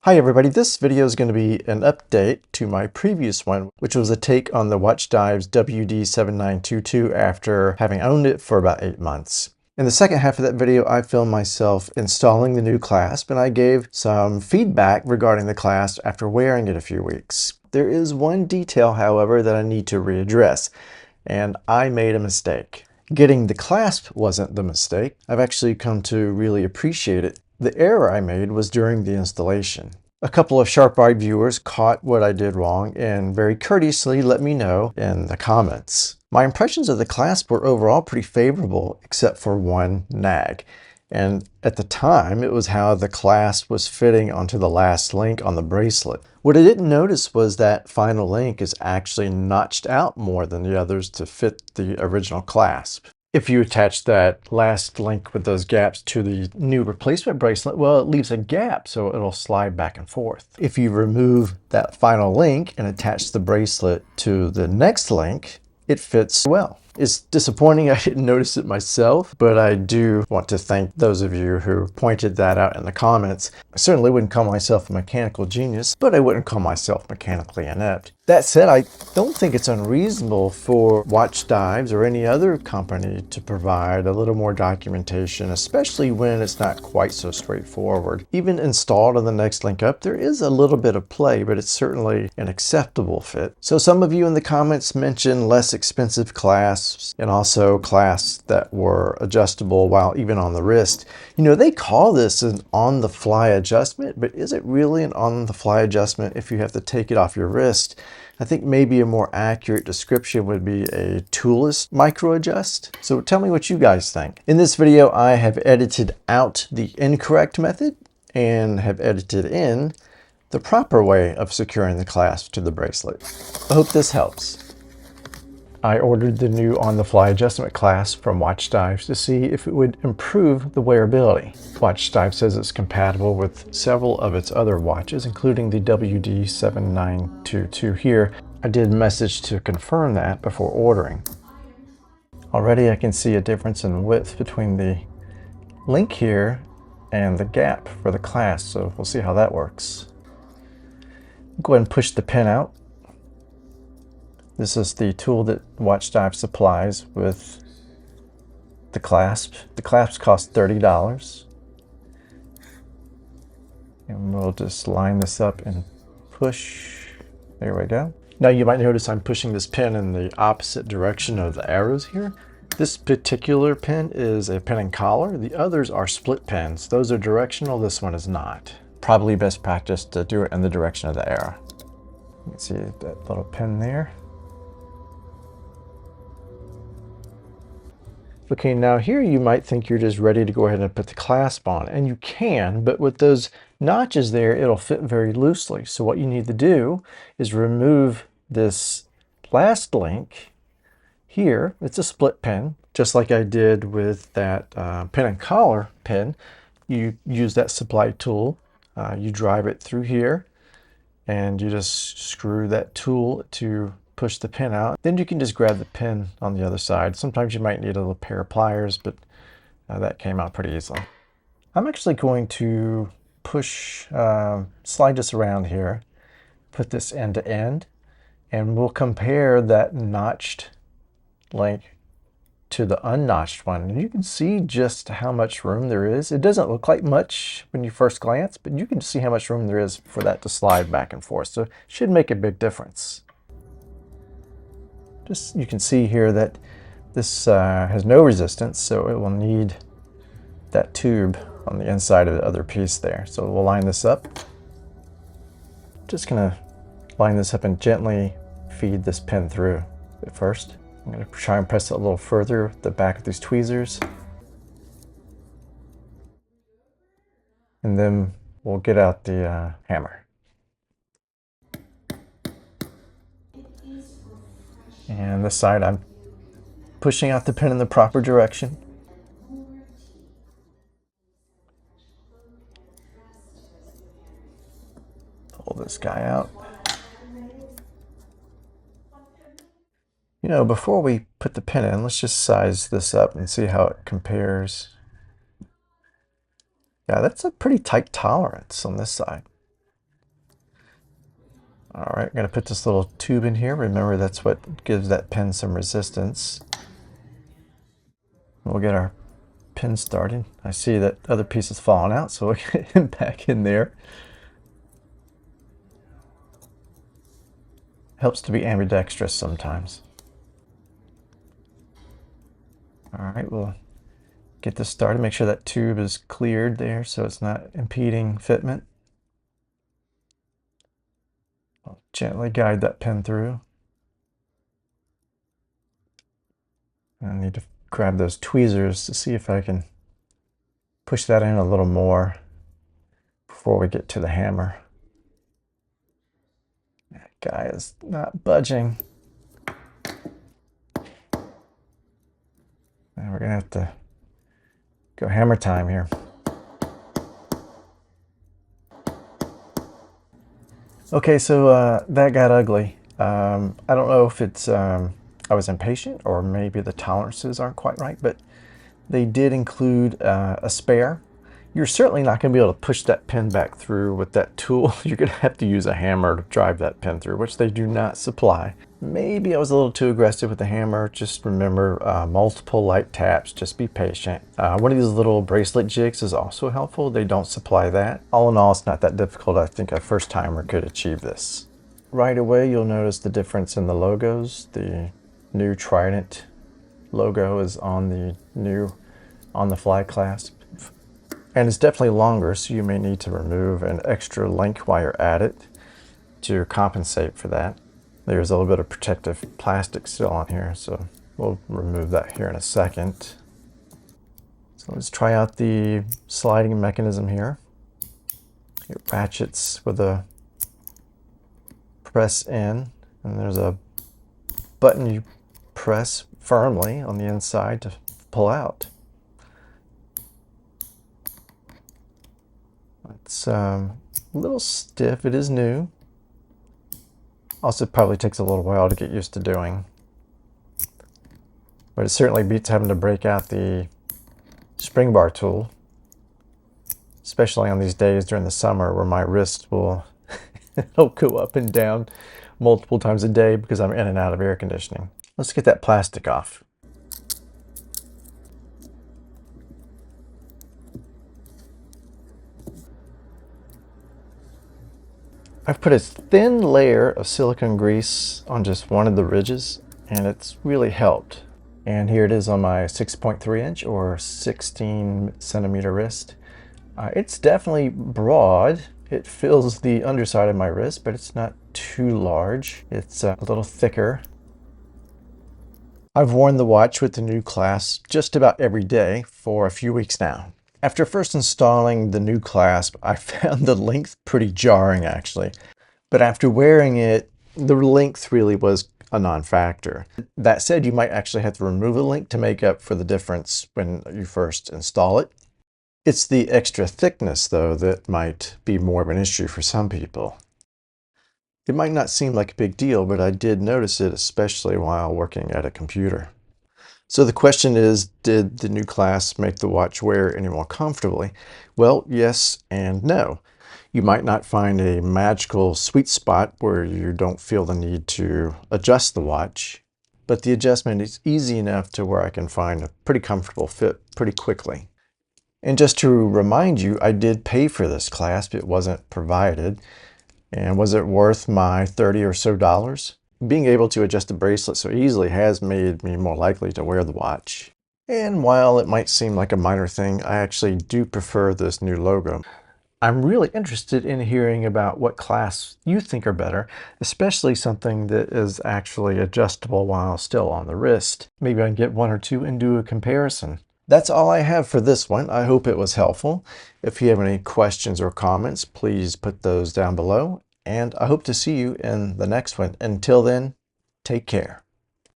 Hi everybody, this video is going to be an update to my previous one, which was a take on the Watchdives WD7922 after having owned it for about 8 months. In the second half of that video, I filmed myself installing the new clasp, and I gave some feedback regarding the clasp after wearing it a few weeks. There is one detail, however, that I need to readdress, and I made a mistake. Getting the clasp wasn't the mistake. I've actually come to really appreciate it. The error I made was during the installation. A couple of sharp-eyed viewers caught what I did wrong and very courteously let me know in the comments. My impressions of the clasp were overall pretty favorable, except for one nag. And at the time, it was how the clasp was fitting onto the last link on the bracelet. What I didn't notice was that final link is actually notched out more than the others to fit the original clasp. If you attach that last link with those gaps to the new replacement bracelet, well, it leaves a gap, so it'll slide back and forth. If you remove that final link and attach the bracelet to the next link, it fits well. It's disappointing I didn't notice it myself, but I do want to thank those of you who pointed that out in the comments. I certainly wouldn't call myself a mechanical genius, but I wouldn't call myself mechanically inept. That said, I don't think it's unreasonable for Watchdives or any other company to provide a little more documentation, especially when it's not quite so straightforward. Even installed on the next link up, there is a little bit of play, but it's certainly an acceptable fit. So some of you in the comments mentioned less expensive clasps and also clasps that were adjustable while even on the wrist. You know, they call this an on-the-fly adjustment, but is it really an on-the-fly adjustment if you have to take it off your wrist? I think maybe a more accurate description would be a toolless micro adjust. So tell me what you guys think. In this video, I have edited out the incorrect method and have edited in the proper way of securing the clasp to the bracelet. I hope this helps. I ordered the new on-the-fly adjustment clasp from Watchdives to see if it would improve the wearability. Watchdives says it's compatible with several of its other watches, including the WD7922 here. I did message to confirm that before ordering. Already I can see a difference in width between the link here and the gap for the clasp, so we'll see how that works. Go ahead and push the pin out. This is the tool that Watchdives supplies with the clasp. The clasps cost $30. And we'll just line this up and push. There we go. Now you might notice I'm pushing this pin in the opposite direction of the arrows here. This particular pin is a pin and collar. The others are split pins. Those are directional, this one is not. Probably best practice to do it in the direction of the arrow. You can see that little pin there. Okay, now here you might think you're just ready to go ahead and put the clasp on, and you can, but with those notches there, it'll fit very loosely. So what you need to do is remove this last link here. It's a split pin, just like I did with that pin and collar pin. You use that supply tool, you drive it through here, and you just screw that tool to push the pin out. Then you can just grab the pin on the other side. Sometimes you might need a little pair of pliers, but that came out pretty easily. I'm actually going to push, slide this around here, put this end to end, and we'll compare that notched link to the unnotched one. And you can see just how much room there is. It doesn't look like much when you first glance, but you can see how much room there is for that to slide back and forth. So it should make a big difference. Just, you can see here that this has no resistance, so it will need that tube on the inside of the other piece there. So we'll line this up. Just gonna line this up and gently feed this pin through at first. I'm gonna try and press it a little further with the back of these tweezers. And then we'll get out the hammer. And this side, I'm pushing out the pin in the proper direction. Pull this guy out. You know, before we put the pin in, let's just size this up and see how it compares. Yeah, that's a pretty tight tolerance on this side. All right, I'm going to put this little tube in here. Remember, that's what gives that pin some resistance. We'll get our pin started. I see that other piece is falling out, so we'll get him back in there. Helps to be ambidextrous sometimes. All right, we'll get this started. Make sure that tube is cleared there so it's not impeding fitment. I'll gently guide that pin through. I need to grab those tweezers to see if I can push that in a little more before we get to the hammer. That guy is not budging. And we're gonna have to go hammer time here. Okay, so that got ugly. I don't know if it's I was impatient or maybe the tolerances aren't quite right, but they did include a spare. You're certainly not going to be able to push that pin back through with that tool. You're going to have to use a hammer to drive that pin through, which they do not supply. Maybe I was a little too aggressive with the hammer. Just remember, multiple light taps, just be patient. One of these little bracelet jigs is also helpful. They don't supply that. All in all, it's not that difficult. I think a first timer could achieve this. Right away, you'll notice the difference in the logos. The new Trident logo is on the fly clasp. And it's definitely longer, so you may need to remove an extra link while you're at it to compensate for that. There's a little bit of protective plastic still on here, so we'll remove that here in a second. So let's try out the sliding mechanism here. It ratchets with a press in, and there's a button you press firmly on the inside to pull out. It's a little stiff. It is new. Also, probably takes a little while to get used to doing. But it certainly beats having to break out the spring bar tool, especially on these days during the summer where my wrist will it'll go up and down multiple times a day because I'm in and out of air conditioning. Let's get that plastic off. I've put a thin layer of silicone grease on just one of the ridges, and it's really helped. And here it is on my 6.3 inch or 16 centimeter wrist. It's definitely broad. It fills the underside of my wrist, but it's not too large. It's a little thicker. I've worn the watch with the new clasp just about every day for a few weeks now. After first installing the new clasp, I found the length pretty jarring actually. But after wearing it, the length really was a non-factor. That said, you might actually have to remove a link to make up for the difference when you first install it. It's the extra thickness though that might be more of an issue for some people. It might not seem like a big deal, but I did notice it, especially while working at a computer. So the question is, did the new clasp make the watch wear any more comfortably? Well, yes and no. You might not find a magical sweet spot where you don't feel the need to adjust the watch, but the adjustment is easy enough to where I can find a pretty comfortable fit pretty quickly. And just to remind you, I did pay for this clasp. It wasn't provided. And was it worth my $30 or so? Being able to adjust the bracelet so easily has made me more likely to wear the watch. And while it might seem like a minor thing, I actually do prefer this new logo. I'm really interested in hearing about what clasps you think are better, especially something that is actually adjustable while still on the wrist. Maybe I can get one or two and do a comparison. That's all I have for this one. I hope it was helpful. If you have any questions or comments, please put those down below. And I hope to see you in the next one. Until then, take care.